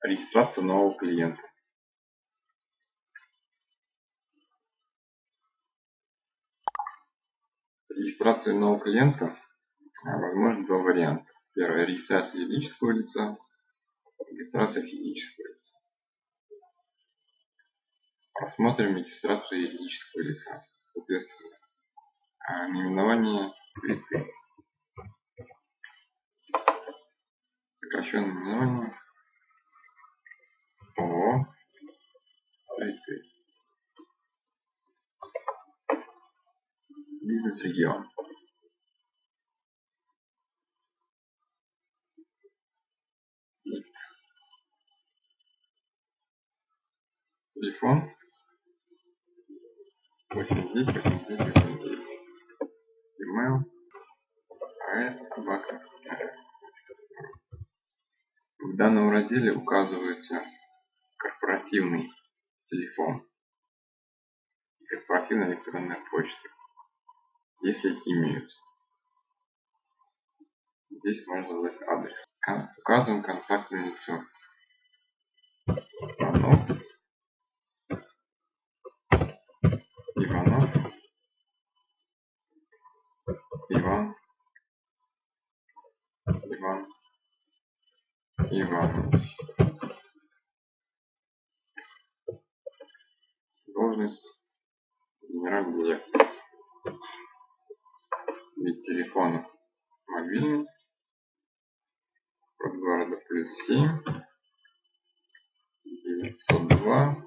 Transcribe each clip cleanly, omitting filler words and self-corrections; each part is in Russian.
регистрацию нового клиента. Регистрацию нового клиента возможно два варианта. Первое — регистрация юридического лица, регистрация физического лица. Рассмотрим регистрацию юридического лица. Соответственно, наименование цветы. Сокращенное наименование ООО «Цветы». Бизнес-регион. Телефон 89 89 89. Email aet@. В данном разделе указывается корпоративный телефон и корпоративная электронная почта, если имеются. Здесь можно задать адрес. Указываем контактное лицо. Иванов Иван Иванович. Должность генеральный директор. Вид телефона мобильный. Код города +7 902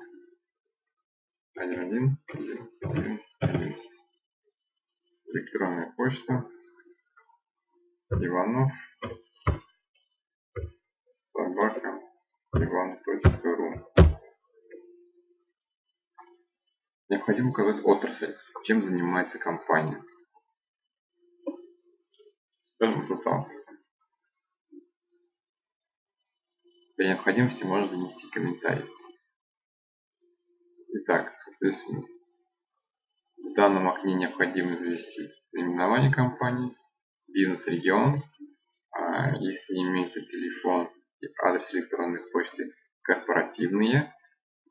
11 11. Электронная почта Иванов @ivan.ru. Необходимо указать отрасль, чем занимается компания. Скажем, социал. При необходимости можно внести комментарий. Итак, соответственно, в данном окне необходимо завести наименование компании, бизнес-регион, если имеется телефон и адрес электронной почты, корпоративные,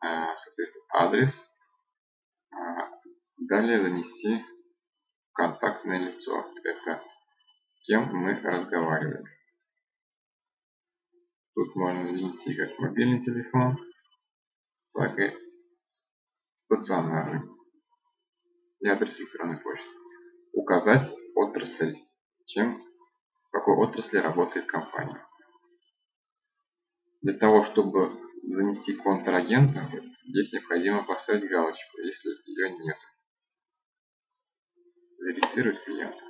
соответственно, адрес. Далее занести контактное лицо. Это с кем мы разговариваем. Тут можно внести как мобильный телефон, так и стационарный. И адрес электронной почты. Указать отрасль, в какой отрасли работает компания. Для того, чтобы занести контрагента, здесь необходимо поставить галочку, если ее нет. Зарегистрировать клиента.